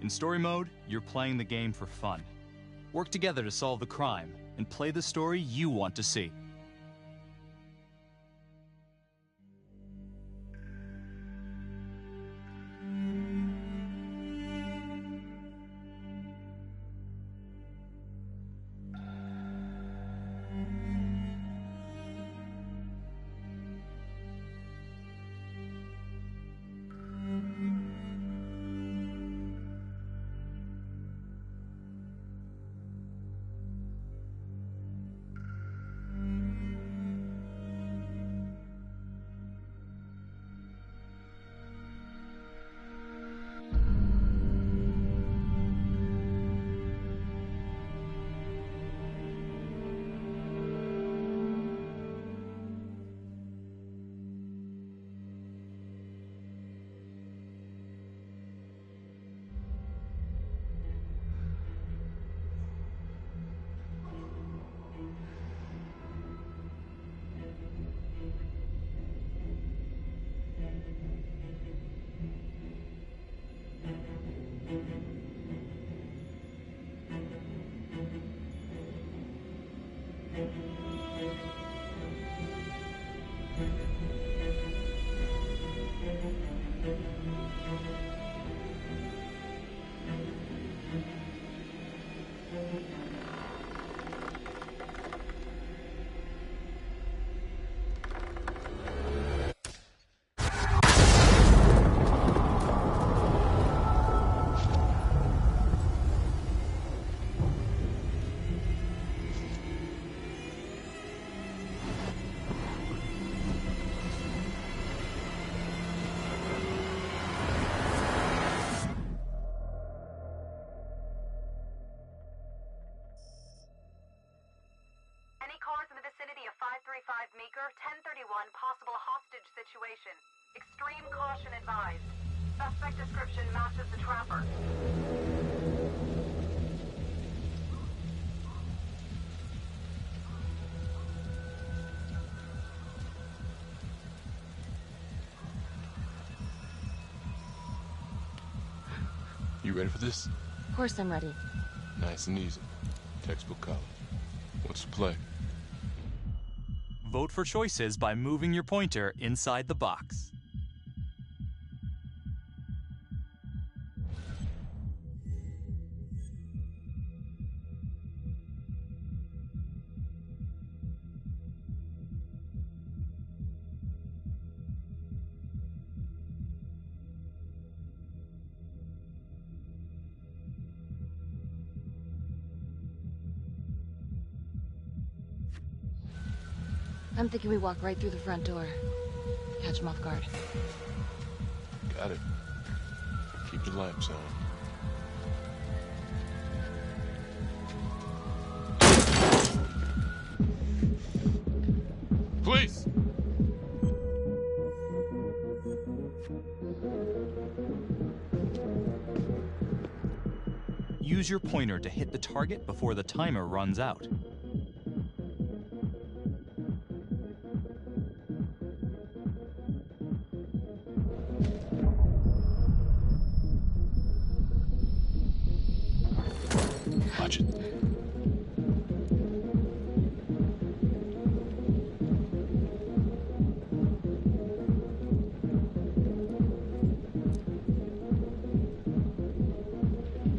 In story mode, you're playing the game for fun. Work together to solve the crime and play the story you want to see. Meeker, 1031, possible hostage situation. Extreme caution advised. Suspect description matches the trapper. You ready for this? Of course I'm ready. Nice and easy. Textbook college. What's the play? Vote for choices by moving your pointer inside the box. I'm thinking we walk right through the front door. Catch him off guard. Got it. Keep your lamps on. Police! Use your pointer to hit the target before the timer runs out. Watch it.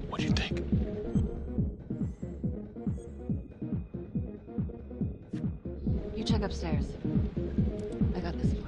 What do you think? You check upstairs. I got this floor.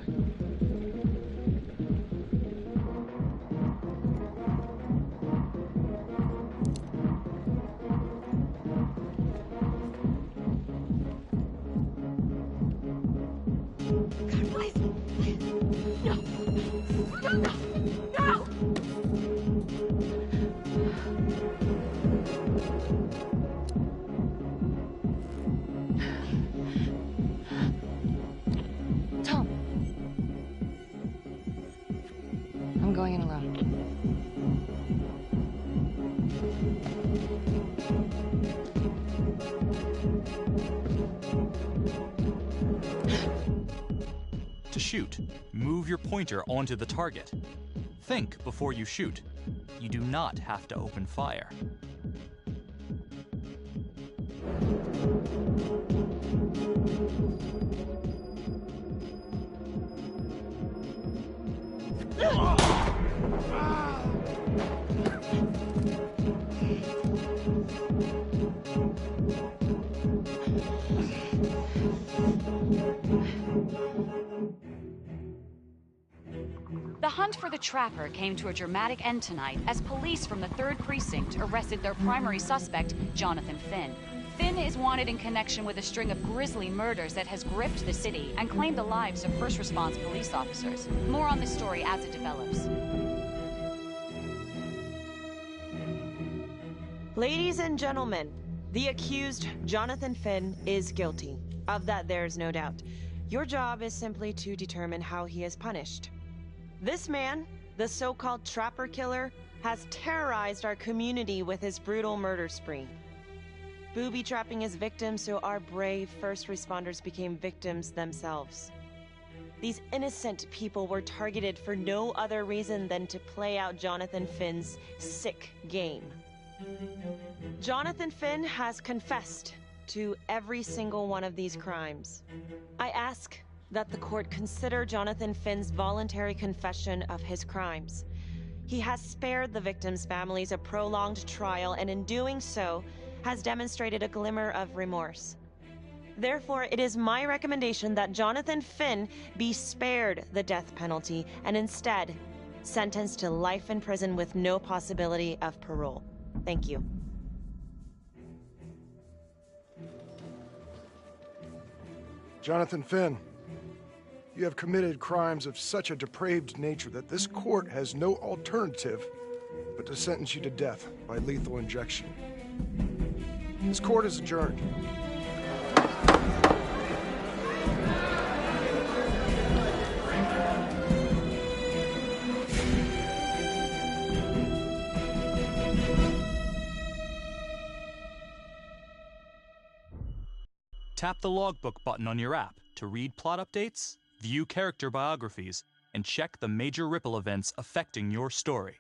Tom! I'm going in alone. To shoot, move your pointer onto the target. Think before you shoot. You do not have to open fire. The hunt for the Trapper came to a dramatic end tonight as police from the 3rd Precinct arrested their primary suspect, Jonathan Finn. Finn is wanted in connection with a string of grisly murders that has gripped the city and claimed the lives of first response police officers. More on this story as it develops. Ladies and gentlemen, the accused, Jonathan Finn, is guilty. Of that, there is no doubt. Your job is simply to determine how he is punished. This man, the so-called Trapper Killer, has terrorized our community with his brutal murder spree. Booby-trapping his victims so our brave first responders became victims themselves. These innocent people were targeted for no other reason than to play out Jonathan Finn's sick game. Jonathan Finn has confessed to every single one of these crimes. I ask that the court consider Jonathan Finn's voluntary confession of his crimes. He has spared the victims' families a prolonged trial, and in doing so, has demonstrated a glimmer of remorse. Therefore, it is my recommendation that Jonathan Finn be spared the death penalty and instead sentenced to life in prison with no possibility of parole. Thank you. Jonathan Finn, you have committed crimes of such a depraved nature that this court has no alternative but to sentence you to death by lethal injection. This court is adjourned. Tap the logbook button on your app to read plot updates, view character biographies, and check the major ripple events affecting your story.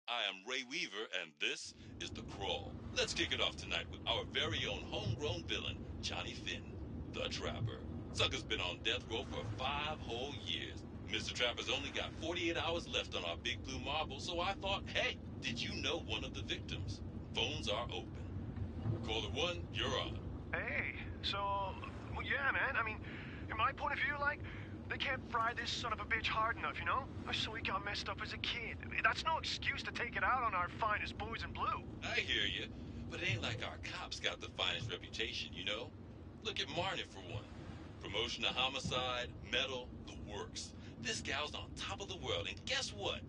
I am Ray Weaver, and this is The Crawl. Let's kick it off tonight with our very own homegrown villain, Johnny Finn, the Trapper. Sucker's been on death row for 5 whole years. Mr. Trapper's only got 48 hours left on our big blue marble, so I thought, hey, did you know one of the victims? Phones are open. Caller 1, you're on. Hey, so, well, yeah, man, I mean, in my point of view, like, they can't fry this son of a bitch hard enough, you know? So he got messed up as a kid. That's no excuse to take it out on our finest boys in blue. I hear you, but it ain't like our cops got the finest reputation, you know? Look at Marnie for one. Promotion to homicide, medal, the works. This gal's on top of the world, and guess what?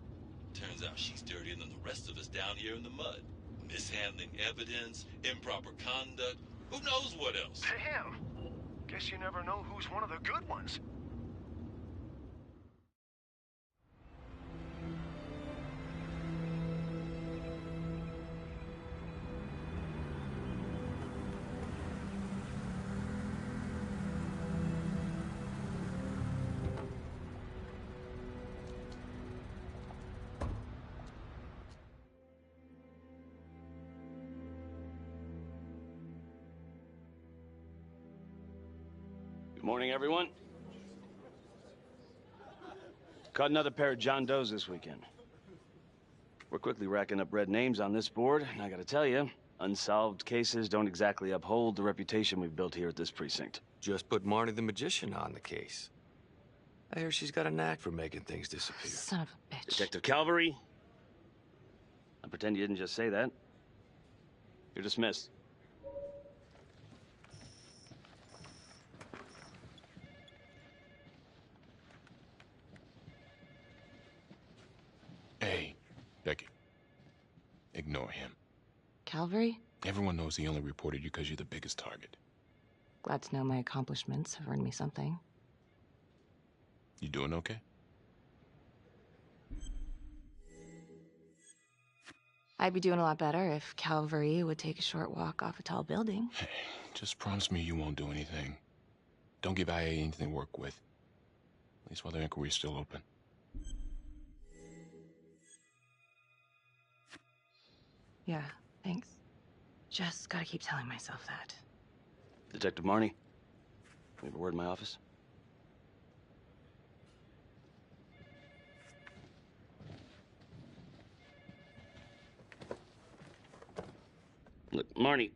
Turns out she's dirtier than the rest of us down here in the mud. Mishandling evidence, improper conduct, who knows what else? Damn. Guess you never know who's one of the good ones. Good morning, everyone. Caught another pair of John Does this weekend. We're quickly racking up red names on this board, and I gotta tell you, unsolved cases don't exactly uphold the reputation we've built here at this precinct. Just put Marnie the Magician on the case. I hear she's got a knack for making things disappear. Son of a bitch. Detective Calvary, I pretend you didn't just say that. You're dismissed. Hey, Becky. Ignore him. Calvary? Everyone knows he only reported you because you're the biggest target. Glad to know my accomplishments have earned me something. You doing okay? I'd be doing a lot better if Calvary would take a short walk off a tall building. Hey, just promise me you won't do anything. Don't give IA anything to work with. At least while the inquiry's still open. Yeah, thanks. Just gotta keep telling myself that. Detective Marnie, we have a word in my office. Look, Marnie,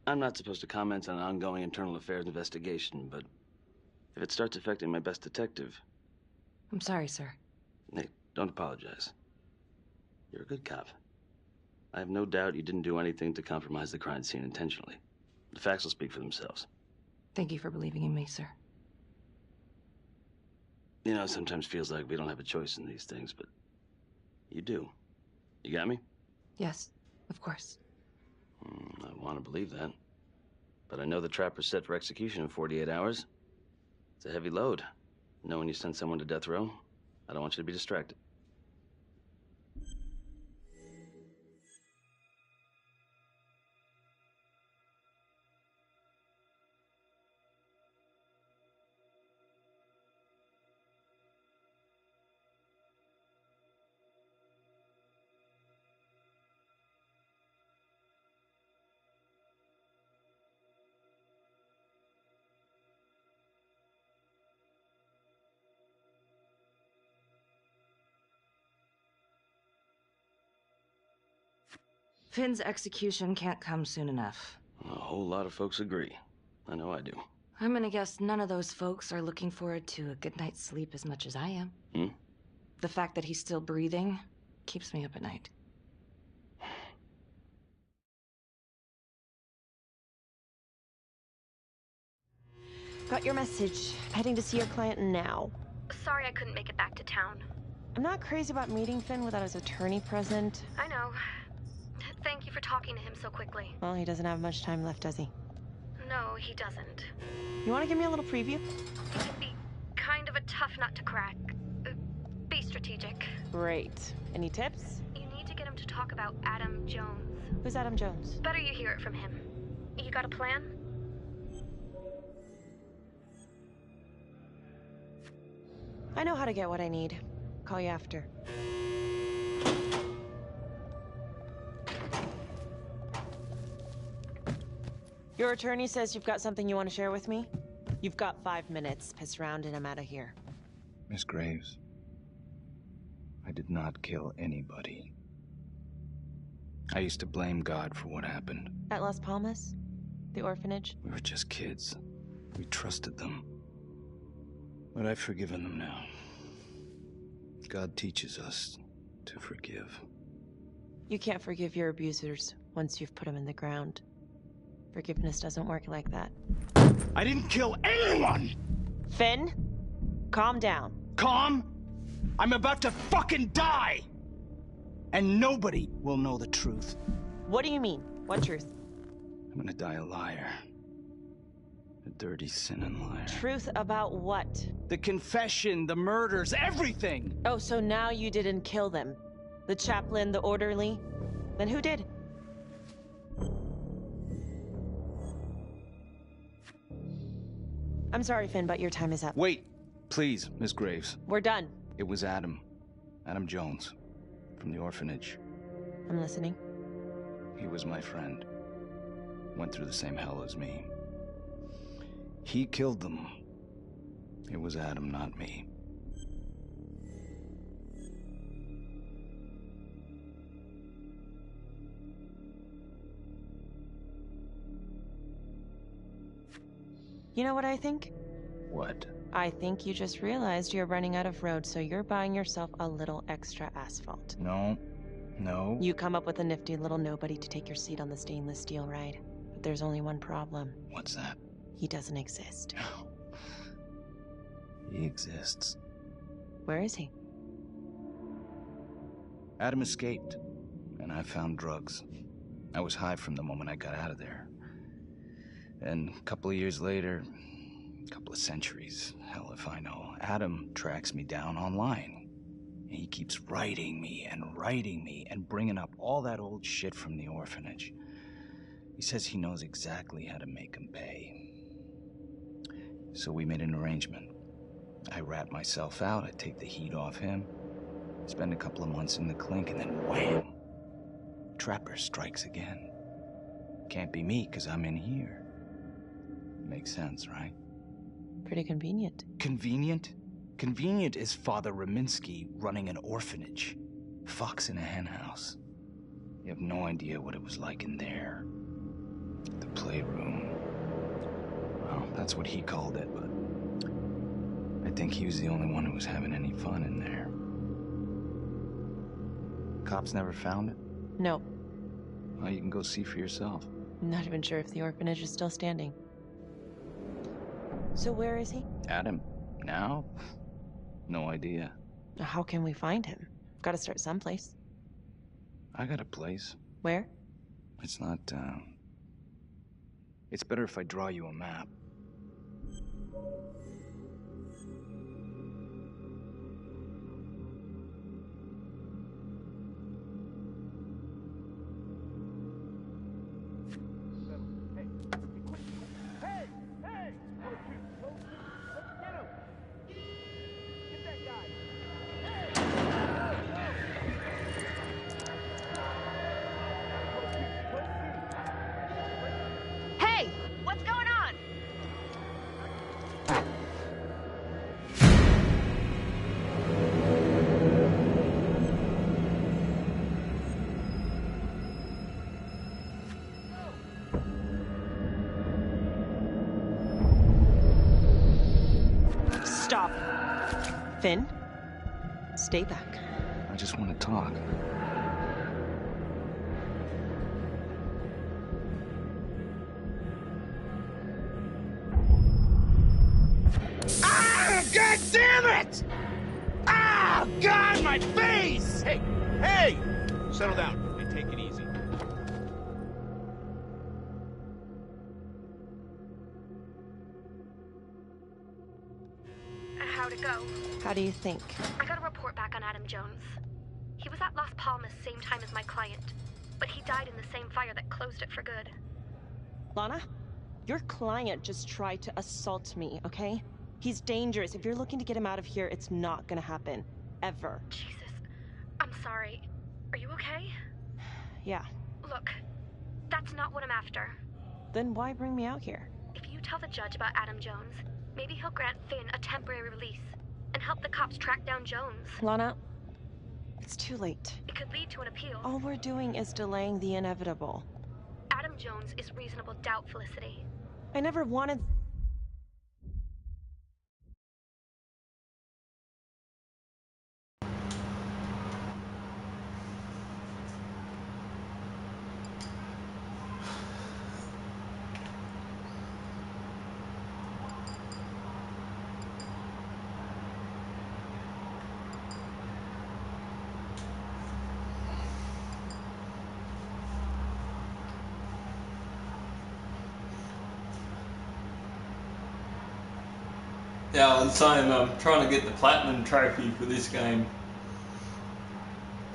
I'm not supposed to comment on an ongoing internal affairs investigation, but if it starts affecting my best detective... I'm sorry, sir. Hey, don't apologize. You're a good cop. I have no doubt you didn't do anything to compromise the crime scene intentionally. The facts will speak for themselves. Thank you for believing in me, sir. You know, it sometimes feels like we don't have a choice in these things, but you do. You got me? Yes, of course. I want to believe that. But I know the trapper's set for execution in 48 hours. It's a heavy load. Knowing you sent someone to death row, I don't want you to be distracted. Finn's execution can't come soon enough. A whole lot of folks agree. I know I do. I'm gonna guess none of those folks are looking forward to a good night's sleep as much as I am. The fact that he's still breathing keeps me up at night. Got your message. Heading to see your client now. Sorry I couldn't make it back to town. I'm not crazy about meeting Finn without his attorney present. I know. Thank you for talking to him so quickly. Well, he doesn't have much time left, does he? No, he doesn't. You want to give me a little preview? It can be kind of a tough nut to crack. Be strategic. Great. Any tips? You need to get him to talk about Adam Jones. Who's Adam Jones? Better you hear it from him. You got a plan? I know how to get what I need. Call you after. Your attorney says you've got something you want to share with me? You've got 5 minutes. Piss around and I'm out of here. Miss Graves, I did not kill anybody. I used to blame God for what happened. At Las Palmas? The orphanage? We were just kids. We trusted them. But I've forgiven them now. God teaches us to forgive. You can't forgive your abusers once you've put them in the ground. Forgiveness doesn't work like that. I didn't kill anyone! Finn, calm down. Calm? I'm about to fucking die! And nobody will know the truth. What do you mean? What truth? I'm gonna die a liar. A dirty, sinning liar. Truth about what? The confession, the murders, everything! Oh, so now you didn't kill them? The chaplain, the orderly? Then who did? I'm sorry, Finn, but your time is up. Wait, please, Miss Graves. We're done. It was Adam. Adam Jones. From the orphanage. I'm listening. He was my friend. Went through the same hell as me. He killed them. It was Adam, not me. You know what I think? What? I think you just realized you're running out of road, so you're buying yourself a little extra asphalt. No. No. You come up with a nifty little nobody to take your seat on the stainless steel ride. But there's only one problem. What's that? He doesn't exist. He exists. Where is he? Adam escaped, and I found drugs. I was high from the moment I got out of there. And a couple of years later, a couple of centuries, hell if I know, Adam tracks me down online. And he keeps writing me and bringing up all that old shit from the orphanage. He says he knows exactly how to make him pay. So we made an arrangement. I I rat myself out, I take the heat off him, spend a couple of months in the clink, and then wham! Trapper strikes again. Can't be me, 'cause I'm in here. Makes sense, right? Pretty convenient. Convenient? Convenient is Father Raminsky running an orphanage. Fox in a henhouse. You have no idea what it was like in there. The playroom. Well, that's what he called it, but I think he was the only one who was having any fun in there. Cops never found it? No. Well, you can go see for yourself. I'm not even sure if the orphanage is still standing. So where is he? Adam? Now? No idea. How can we find him? Gotta start someplace. I got a place. Where? It's not, It's better if I draw you a map. Stop. Finn, stay back. I just want to talk. Ah! God damn it! Ah! God, my face! Hey! Hey! Settle down and take it easy. How'd it go? How do you think? I got a report back on Adam Jones. He was at Las Palmas same time as my client, but he died in the same fire that closed it for good. Lana, your client just tried to assault me, okay? He's dangerous. If you're looking to get him out of here, it's not gonna happen. Ever. Jesus. I'm sorry. Are you okay? Yeah. Look, that's not what I'm after. Then why bring me out here? If you tell the judge about Adam Jones, maybe he'll grant Finn a temporary release and help the cops track down Jones. Lana, it's too late. It could lead to an appeal. All we're doing is delaying the inevitable. Adam Jones is reasonable doubt, Felicity. I never wanted... Yeah, I was saying I'm trying to get the platinum trophy for this game,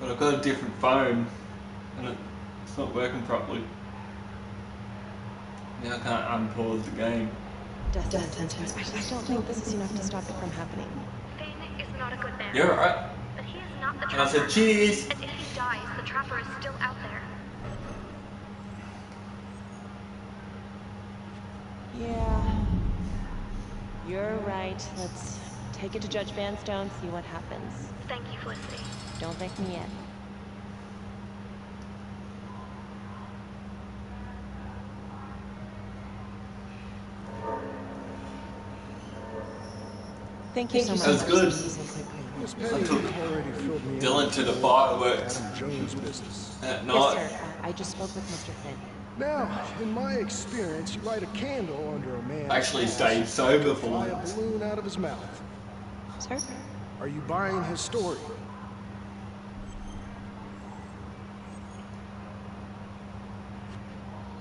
but I've got a different phone and it's not working properly. Now I can't unpause the game. Death sentence. I don't think this is enough to stop it from happening. Finn is not a good man. You're right. But he is not the And I trapper. said cheers. And if he dies, the trapper is still out there. Yeah. You're right. Let's take it to Judge Vanstone, see what happens. Thank you, Felicity. Don't thank me yet. Thank you so much. That was good. Miss I Petty took already filled me in Dylan to the on fireworks Adam Jones' business. at Yes, night. sir. I just spoke with Mr. Finn. Now, in my experience, you light a candle under a man's Actually ass stayed sober and for fly once. a balloon out of his mouth. Sir? Are you buying his story?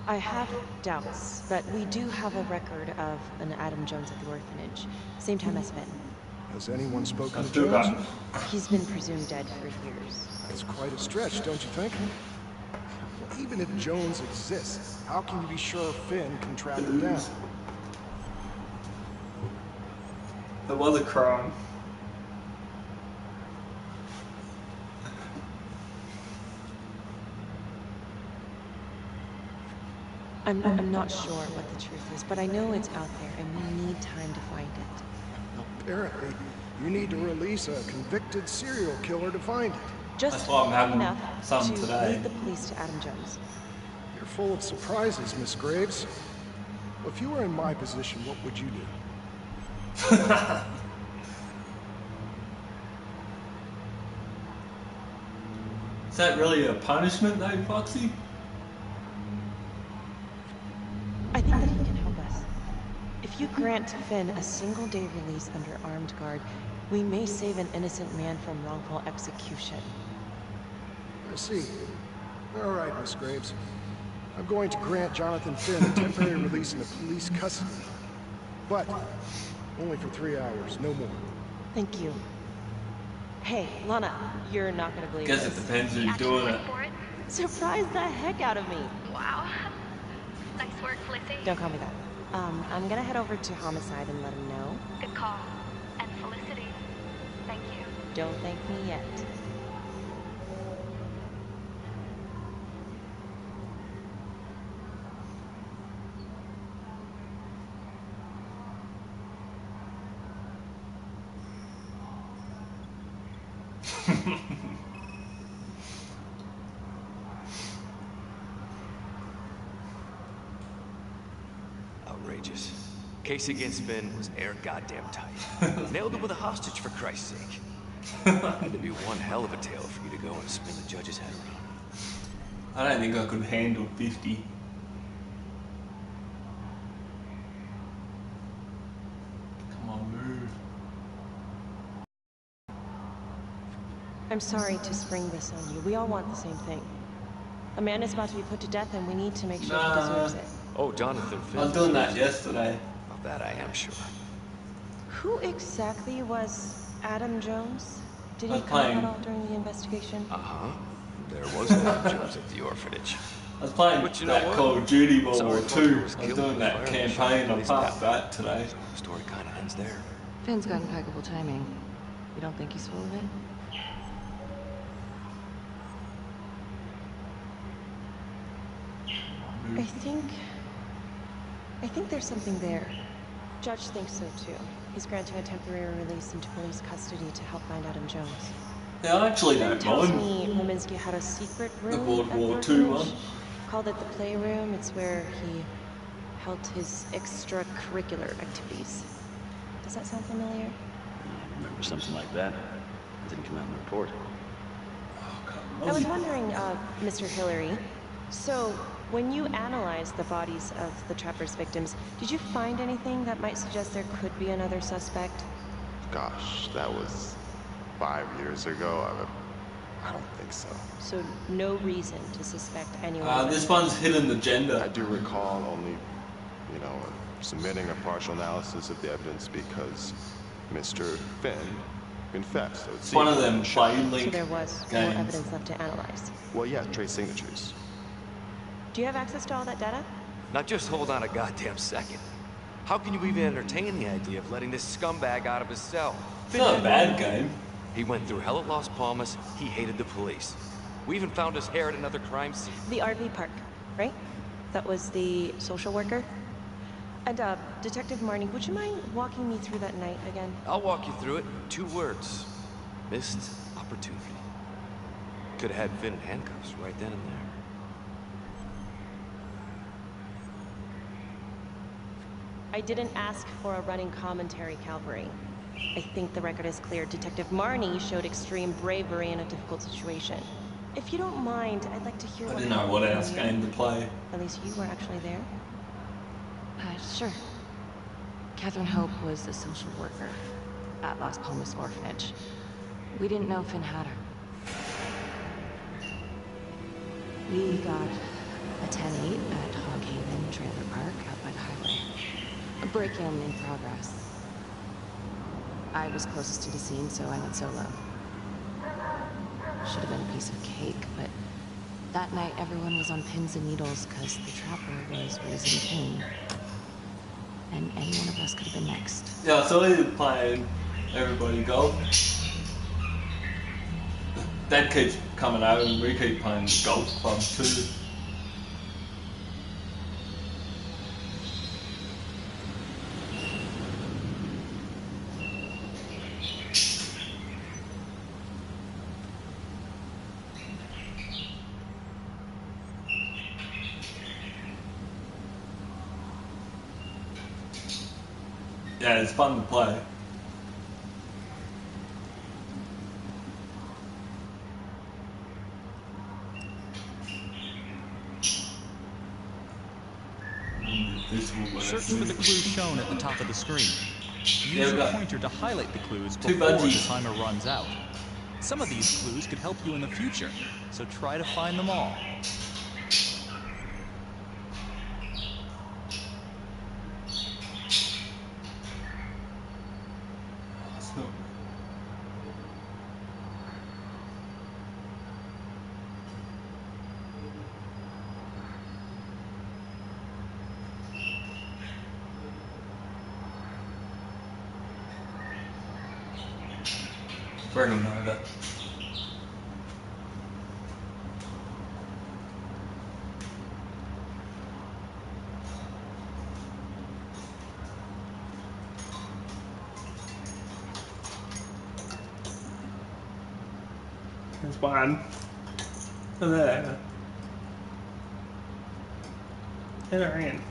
I have doubts, but we do have a record of an Adam Jones at the orphanage. Same time as Finn. Has anyone spoken to still got Jones? He's been presumed dead for years. That's quite a stretch, don't you think? Even if Jones exists, how can you be sure Finn can track him down? It was a crime. I'm not sure what the truth is, but I know it's out there, and we need time to find it. Apparently, you need to release a convicted serial killer to find it. Just That's why I'm having enough some to today. lead the police to Adam Jones. You're full of surprises, Miss Graves. Well, if you were in my position, what would you do? Is that really a punishment though, Foxy? I think that he can help us. If you grant Finn a single-day release under armed guard, we may save an innocent man from wrongful execution. I see. All right, Miss Graves. I'm going to grant Jonathan Finn a temporary release into police custody. But only for 3 hours, no more. Thank you. Hey, Lana, you're not gonna believe Guess this. it depends who's doing it. Surprised the heck out of me. Wow. Nice work, Felicity. Don't call me that. I'm gonna head over to Homicide and let him know. Good call. And Felicity, thank you. Don't thank me yet. Outrageous. Case against Finn was air goddamn tight. Nailed him with a hostage, for Christ's sake. It'd be one hell of a tale for you to go and spin the judge's head around. I don't think I could handle 50. Come on, move. I'm sorry to spring this on you. We all want the same thing. A man is about to be put to death, and we need to make sure he deserves it. Oh, Jonathan Finn. I was doing that yesterday. Of that I am sure. Who exactly was Adam Jones? Did he I was come up playing. at all during the investigation? Uh-huh. There was Adam Jones at the orphanage. I was playing But you know that what? Call of Duty World Some War reporter II. I was was killed doing in a that fire campaign. I police passed battle. that today. The story kind of ends there. Finn's got impeccable timing. You don't think he's full of it? I think there's something there. Judge thinks so too. He's granting a temporary release into police custody to help find Adam Jones. Yeah, I actually Finn don't tells mind me Leminski had a secret room the World at War the II orphanage. one. Called it the Playroom. It's where he held his extracurricular activities. Does that sound familiar? I remember something like that. It didn't come out in the report. I was wondering, Mr. Hillary, so when you analyzed the bodies of the Trapper's victims, did you find anything that might suggest there could be another suspect? Gosh, that was 5 years ago. I don't think so. So no reason to suspect anyone. This one's hidden agenda. I do recall only, submitting a partial analysis of the evidence because Mr. Finn confessed. So it One of seemed them played Link So there was games. more evidence left to analyze. Well, yeah, trace signatures. Do you have access to all that data? Now just hold on a goddamn second. How can you even entertain the idea of letting this scumbag out of his cell? It's not a bad game. He went through hell at Las Palmas. He hated the police. We even found his hair at another crime scene. The RV park, right? That was the social worker? And, Detective Marnie, would you mind walking me through that night again? I'll walk you through it. 2 words. Missed opportunity. Could have had Finn in handcuffs right then and there. I didn't ask for a running commentary, Calvary. I think the record is clear. Detective Marnie showed extreme bravery in a difficult situation. If you don't mind, I'd like to hear I what didn't know what happened else earlier. game to play. At least you were actually there. Sure. Catherine Hope was a social worker at Las Palmas Orphanage. We didn't know Finn had her. We got a 10-8 at Hog Haven Trailer Park out by the highway. A break-in in progress. I was closest to the scene, so I went solo. Should have been a piece of cake, but that night everyone was on pins and needles because the Trapper was raising Cain. and any one of us could have been next. Yeah, I saw you playing everybody golf. Dad keeps coming out and we keep playing the golf club too. Yeah, it's fun to play. Search for the clues shown at the top of the screen. Use your pointer to highlight the clues before the timer runs out. Some of these clues could help you in the future, so try to find them all. Bring them over. There's one. There. And they're in.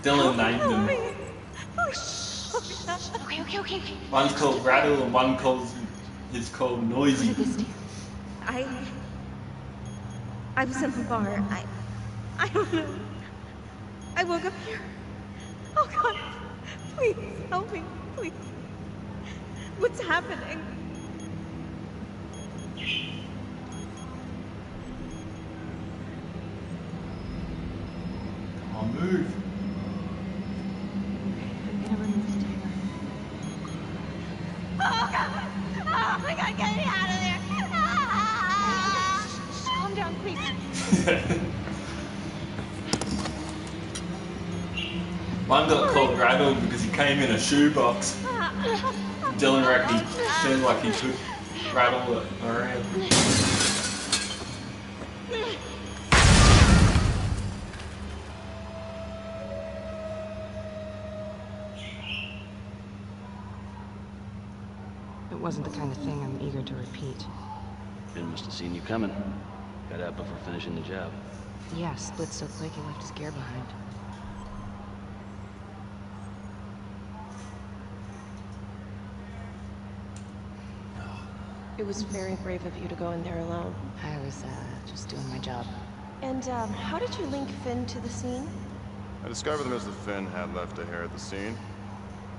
Dylan named them. Okay. One's called Rattle and one is called Noisy. What did this do? I was in the bar. I don't know. I woke up here. Oh God, please help me, please. What's happening? Come on, move. Oh God! Oh my God, get me out of there! Ah! Calm down, please. One got called Rattle because he came in a shoebox. Dylan reckon he seemed like he could rattle it around. It wasn't the kind of thing I'm eager to repeat. Finn must have seen you coming. Got out before finishing the job. Yeah, split so quick he left his gear behind. It was very brave of you to go in there alone. I was, just doing my job. And, how did you link Finn to the scene? I discovered that Mr. Finn had left a hair at the scene.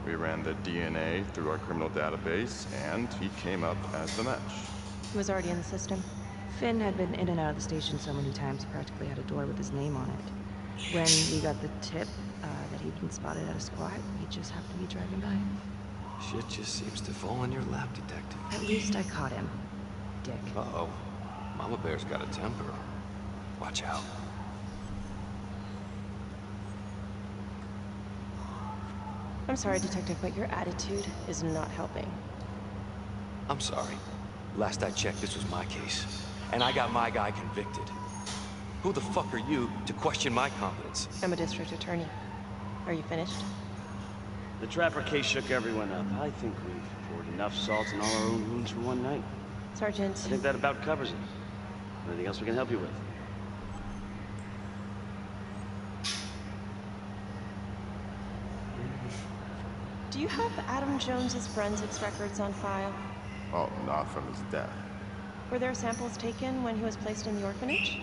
We ran the DNA through our criminal database, and he came up as the match. He was already in the system. Finn had been in and out of the station so many times he practically had a door with his name on it. When we got the tip that he'd been spotted at a squat, he just happened to be driving by. Shit just seems to fall in your lap, Detective. At least I caught him, Dick. Uh-oh. Mama Bear's got a temper. Watch out. I'm sorry, Detective, but your attitude is not helping. I'm sorry. Last I checked, this was my case. And I got my guy convicted. Who the fuck are you to question my competence? I'm a district attorney. Are you finished? The Trapper case shook everyone up. I think we've poured enough salt in all our own wounds for one night. Sergeant. I think that about covers it. Anything else we can help you with? Do you have Adam Jones's forensics records on file? Oh, not from his death. Were there samples taken when he was placed in the orphanage?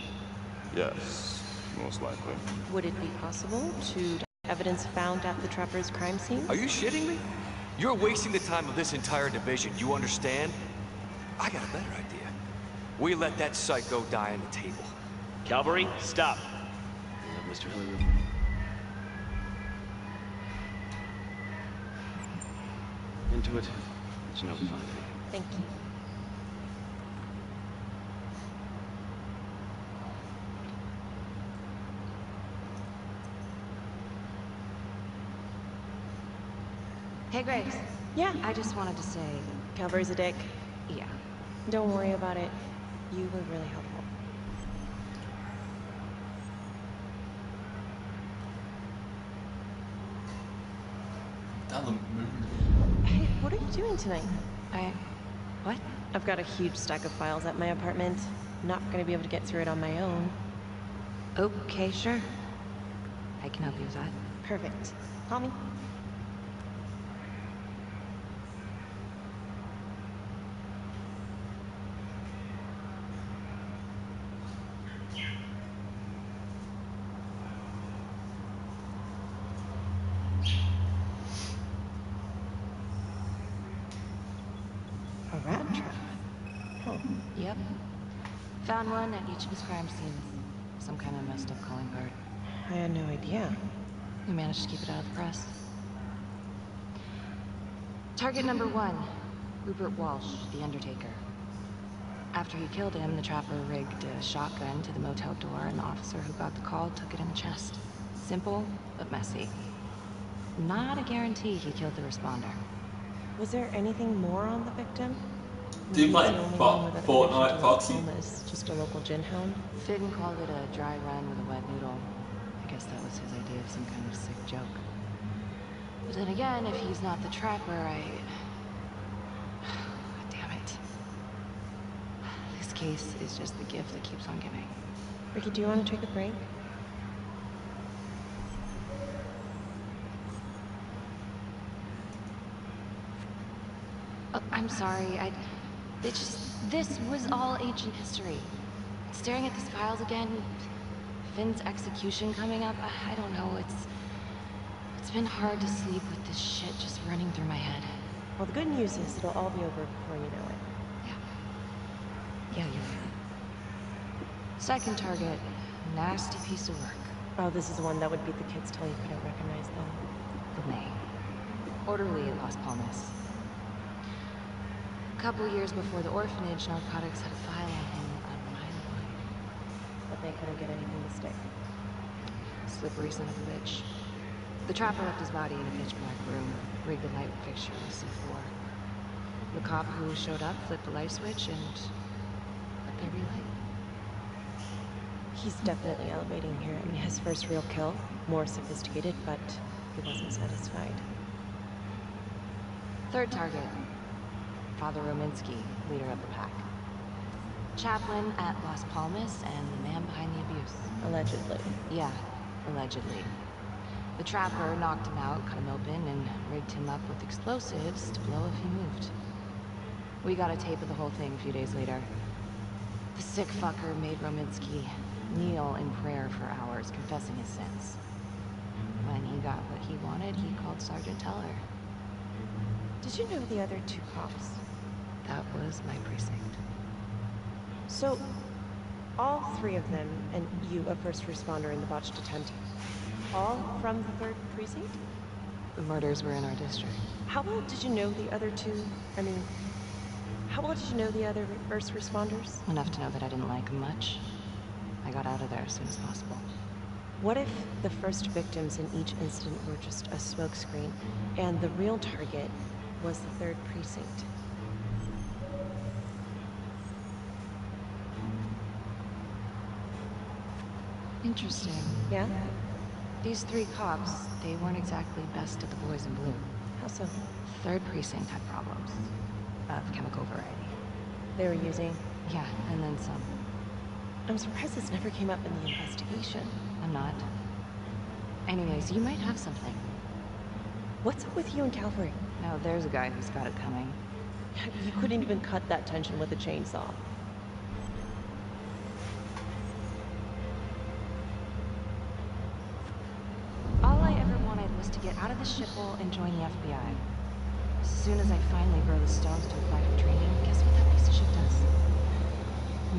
Yes, most likely. Would it be possible to evidence found at the Trapper's crime scene? Are you shitting me? You're wasting the time of this entire division, you understand? I got a better idea. We let that psycho die on the table. Cavalry, stop. Mr. Hilliard. Into it. Let you know if we find anything. Thank you. Hey, Graves. Yeah? I just wanted to say... Calvary's a dick. Yeah. Don't worry about it. You were really helpful. Hey, what are you doing tonight? What? I've got a huge stack of files at my apartment. Not gonna be able to get through it on my own. Okay, sure. I can help you with that. Perfect. Call me. A rat trap? Huh. Yep. Found one at each of his crime scenes. Some kind of messed up calling card. I had no idea. We managed to keep it out of the press. Target number 1, Rupert Walsh, the Undertaker. After he killed him, the trapper rigged a shotgun to the motel door, and the officer who got the call took it in the chest. Simple, but messy. Not a guarantee he killed the responder. Was there anything more on the victim? Do you play Fortnite Foxy? Just a local gin hound? Finn called it a dry run with a wet noodle. I guess that was his idea of some kind of sick joke. But then again, if he's not the trapper, damn it. This case is just the gift that keeps on giving. Ricky, do you want to take a break? Oh, I'm sorry, this was all ancient history. Staring at these files again, Finn's execution coming up, I don't know, it's been hard to sleep with this shit just running through my head. Well, the good news is it'll all be over before you know it. Yeah, you're right. Second target, nasty piece of work. Oh, this is the one that would beat the kids till you couldn't recognize them. LeMay. Orderly at Las Palmas. A couple years before the orphanage, narcotics had a file on him a mile wide. But they couldn't get anything to stick. Slippery son of a bitch. The trapper left his body in a pitch black room, rigged the light fixture on C4. The cop who showed up flipped the light switch and let there be light. He's definitely elevating here. I mean, his first real kill, more sophisticated, but he wasn't satisfied. Third target, Father Rominsky, leader of the pack. Chaplain at Las Palmas and the man behind the abuse. Allegedly. Yeah, allegedly. The trapper knocked him out, cut him open, and rigged him up with explosives to blow if he moved. We got a tape of the whole thing a few days later. The sick fucker made Rominsky kneel in prayer for hours, confessing his sins. When he got what he wanted, he called Sergeant Teller. Did you know the other two cops? That was my precinct. So, all three of them, and you, a first responder in the botched attempt, all from the 3rd precinct? The murders were in our district. How well did you know the other two? I mean, how well did you know the other first responders? Enough to know that I didn't like them much. I got out of there as soon as possible. What if the first victims in each incident were just a smokescreen, and the real target was the 3rd precinct? Interesting. Yeah? These 3 cops, they weren't exactly best of the boys in blue. How so? 3rd precinct had problems. Of chemical variety. They were using? Yeah, and then some. I'm surprised this never came up in the investigation. I'm not. Anyways, you might have something. What's up with you and Calvary? Now there's a guy who's got it coming. You couldn't even cut that tension with a chainsaw. All I ever wanted was to get out of the shithole and join the FBI. As soon as I finally grow the stones to apply for training, guess what that piece of shit does?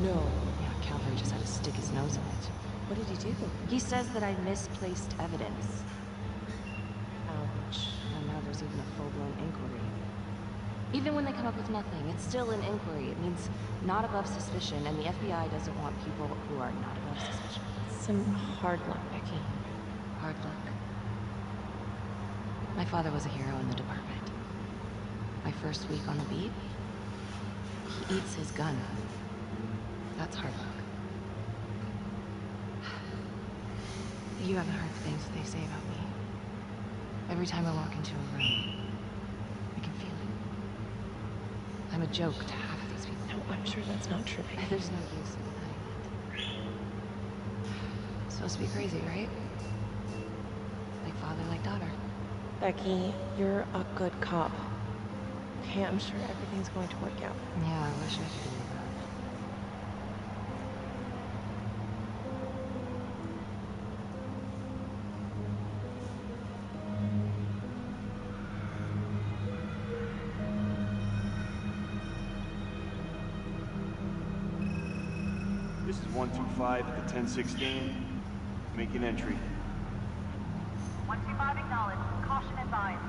No. Yeah, Calvary just had to stick his nose in it. What did he do? He says that I misplaced evidence. Ouch. And now there's even a full-blown inquiry. Even when they come up with nothing, it's still an inquiry. It means not above suspicion, and the FBI doesn't want people who are not above suspicion. Some hard luck, Becky. Hard luck. My father was a hero in the department. My first week on the beat, he eats his gun. That's hard luck. You haven't heard the things that they say about me. Every time I walk into a room, I can feel it. I'm a joke to half of these people. No, I'm sure that's not true. There's no use in denying it. Supposed to be crazy, right? Like father, like daughter. Becky, you're a good cop. Okay, I'm sure everything's going to work out. Yeah, I wish I could believe that. This is 125 at the 1016. Making entry. 125 acknowledged. Caution advised.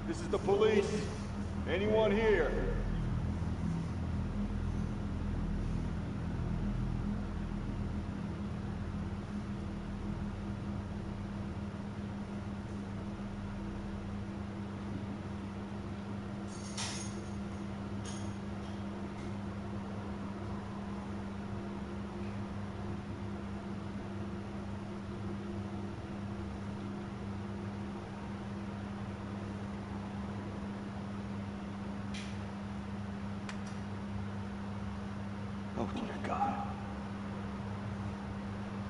This is the police. Anyone here? Oh, dear God.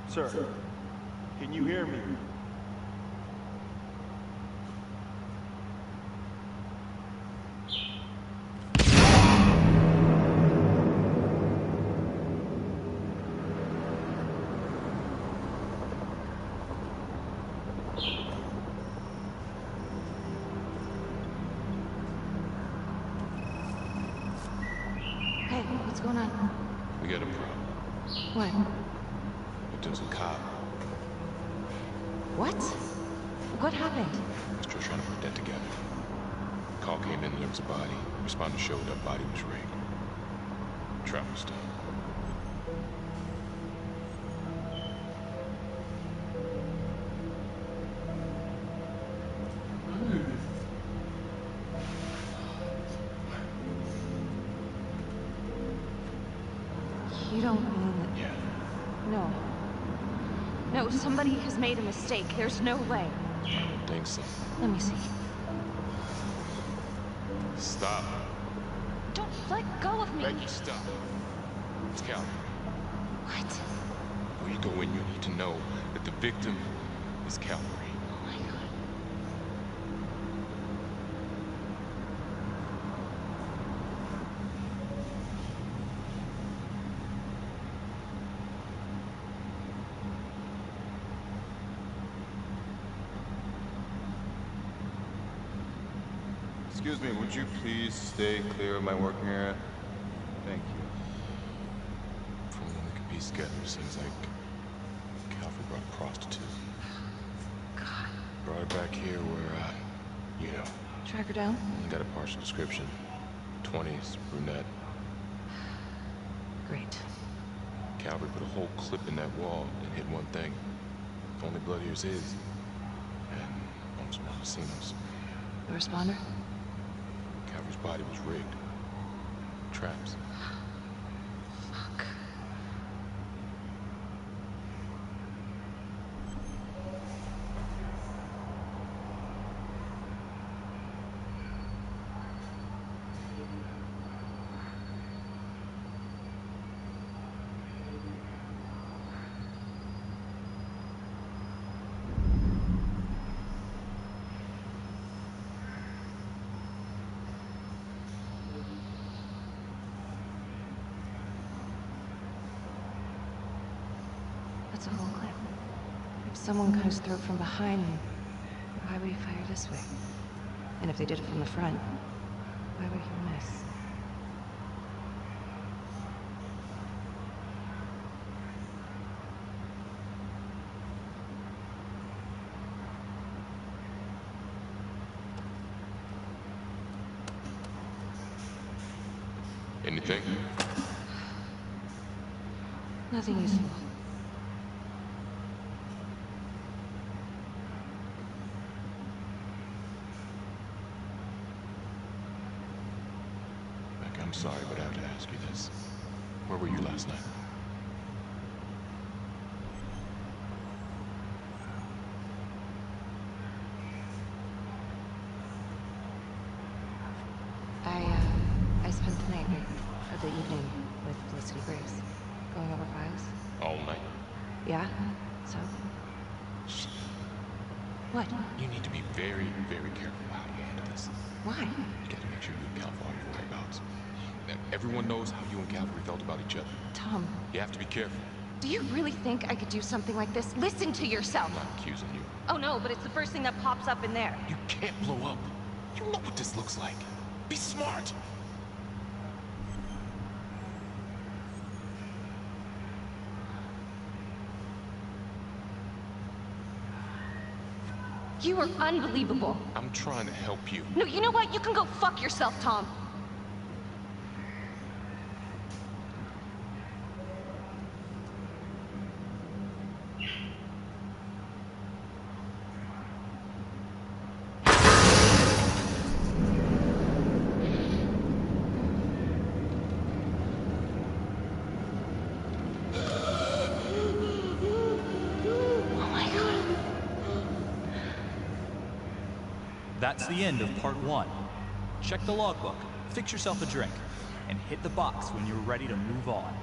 Sir, can you hear me? Hey, what's going on? We got a problem. What? But there's a cop. What? What happened? Still trying to put that together. Call came in and there was a body. Responder showed up, body was rigged. Trap was done. You don't mean that... Yeah. No. No, somebody has made a mistake. There's no way. I don't think so. Let me see. Stop. Don't let go of me. Becky, stop. It's Calvary. What? Before you go in, you need to know that the victim is Calvary. Oh my God. Excuse me, would you please stay clear of my working area? Thank you. From when we could piece together, it seems like Calvary brought a prostitute. God. Brought her back here where, you know. Track her down? Only got a partial description. 20s, brunette. Great. Calvary put a whole clip in that wall and hit one thing. Only blood here's his. And almost Montesinos. The responder? Calvary's body was rigged. Traps. Fuck. That's a whole clip. If someone cuts through from behind, why would he fire this way? And if they did it from the front, why would he miss? Anything? Nothing useful. Beck, I'm sorry, but I have to ask you this. Where were you last night? I spent the night, or the evening, with Felicity Grace. Going over files. All night? Yeah? So? What? You need to be very, very careful how you handle this. Why? You gotta make sure you and Calvary are your whereabouts. Now, everyone knows how you and Calvary felt about each other. Tom. You have to be careful. Do you really think I could do something like this? Listen to yourself! I'm not accusing you. Oh no, but it's the first thing that pops up in there. You can't blow up. You know what this looks like. Be smart! You are unbelievable. I'm trying to help you. No, you know what? You can go fuck yourself, Tom. That's the end of part 1. Check the logbook, fix yourself a drink, and hit the box when you're ready to move on.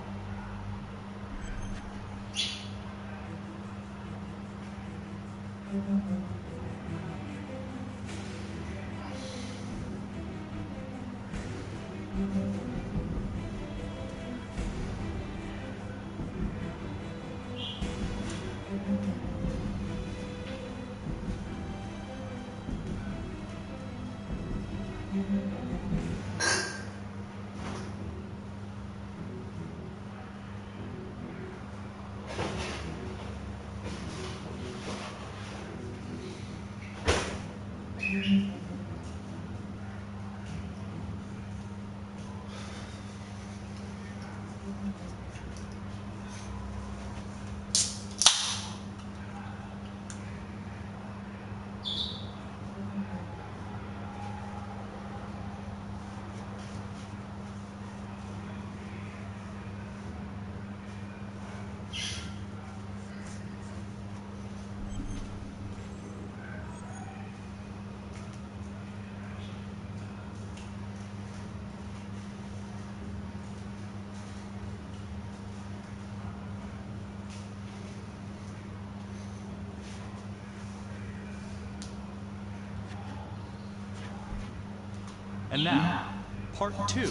And now, part 2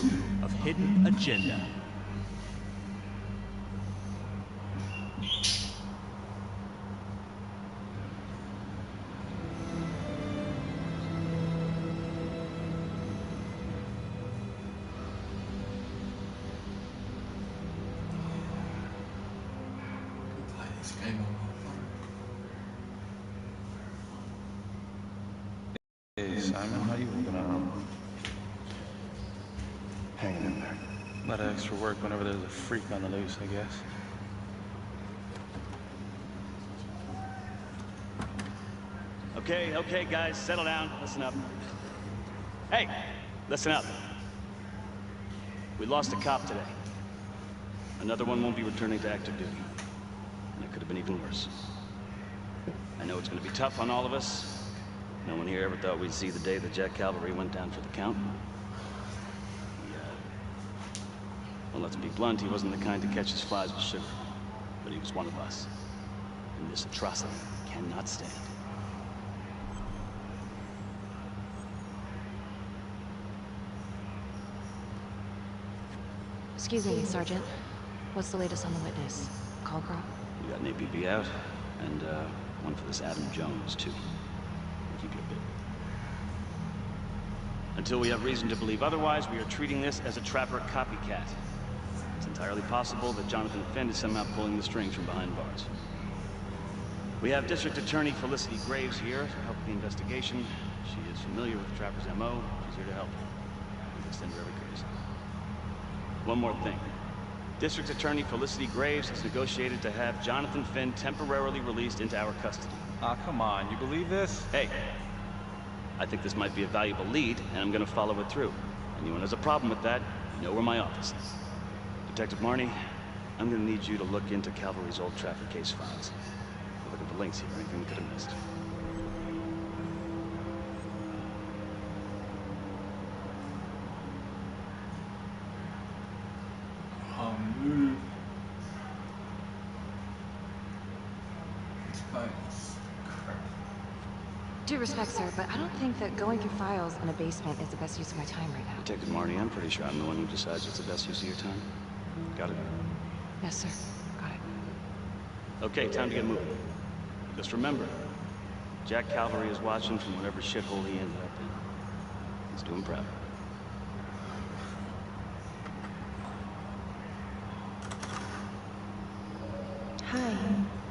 of Hidden Agenda. Hey, Simon, how you looking out? Hanging in there. A lot of extra work whenever there's a freak on the loose, I guess. Okay, guys, settle down. Listen up. Hey, listen up. We lost a cop today. Another one won't be returning to active duty. And it could have been even worse. I know it's going to be tough on all of us. No one here ever thought we'd see the day that Jack Calvary went down for the count. Well, let's be blunt, he wasn't the kind to catch his flies with sugar. But he was one of us. And this atrocity cannot stand. Excuse me, Sergeant. What's the latest on the witness? Call girl? We got an APB out, and one for this Adam Jones, too. Keep you a bit. Until we have reason to believe otherwise, we are treating this as a Trapper copycat. It's entirely possible that Jonathan Finn is somehow pulling the strings from behind bars. We have District Attorney Felicity Graves here to help with the investigation. She is familiar with the Trapper's MO. She's here to help. Please extend her every courtesy. One more thing. District Attorney Felicity Graves has negotiated to have Jonathan Finn temporarily released into our custody. Ah, come on. You believe this? Hey, I think this might be a valuable lead, and I'm gonna follow it through. Anyone has a problem with that, you know where my office is. Detective Marnie, I'm gonna need you to look into Calvary's old Trapper case files. We're looking for links here, anything we could have missed. Move. Due respect, sir, but I don't think that going through files in a basement is the best use of my time right now. Detective Marnie, I'm pretty sure I'm the one who decides what's the best use of your time. Got it? Yes, sir. Got it. Okay, time to get moving. Just remember, Jack Calvary is watching from whatever shithole he ended up in. Let's do him proud. Hi.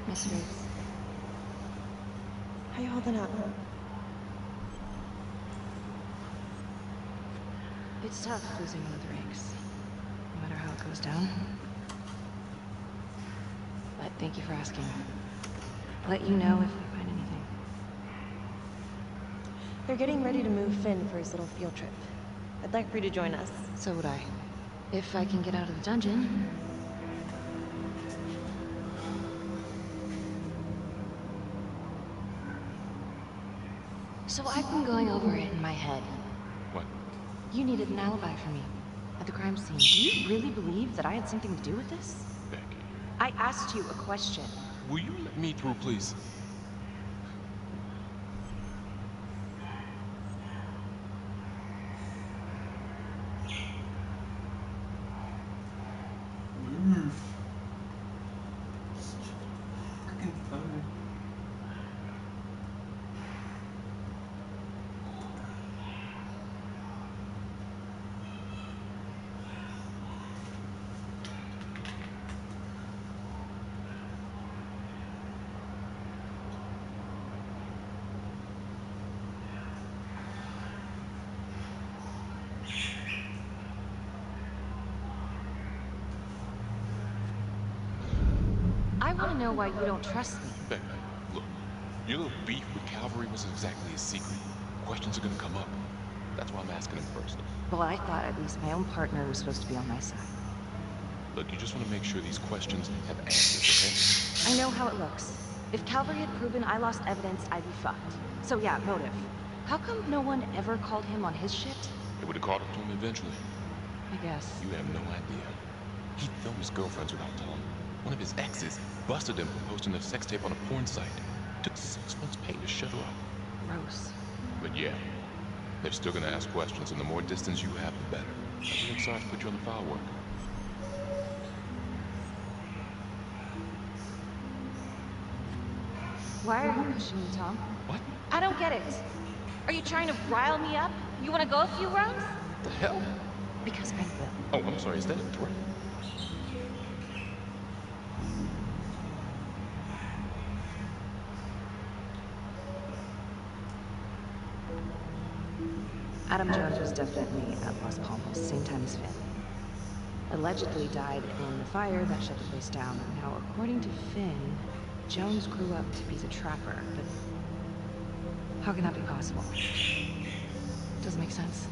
Miss Graves. How you holding up? It's tough losing one of the ranks, no matter how it goes down. But thank you for asking. I'll let you know if I find anything. They're getting ready to move Finn for his little field trip. I'd like for you to join us. So would I. If I can get out of the dungeon. So I've been going over it in my head. What? You needed an alibi for me at the crime scene. Do you really believe that I had something to do with this? Becky. I asked you a question. Will you let me through, please? Move. Fucking phone. I want to know why you don't trust me. Becky, look. Your little beef with Calvary wasn't exactly a secret. Questions are gonna come up. That's why I'm asking him first. Well, I thought at least my own partner was supposed to be on my side. Look, you just want to make sure these questions have answers, I know how it looks. If Calvary had proven I lost evidence, I'd be fucked. So yeah, motive. How come no one ever called him on his shit? okay? It would have caught up to him eventually. I guess. You have no idea. He filmed his girlfriends without telling. One of his exes busted him for posting a sex tape on a porn site. Took 6 months pay to shut her up. Gross. But yeah, they're still gonna ask questions, and the more distance you have, the better. I think Sarge put you on the file work. Why are you pushing me, Tom? What? I don't get it. Are you trying to rile me up? You want to go a few rounds? The hell? Because I will. Oh, I'm sorry, is that a threat? Adam Jones was definitely at Las Palmas, same time as Finn. Allegedly died in the fire that shut the place down. Now, according to Finn, Jones grew up to be the Trapper, but how can that be possible? Doesn't make sense.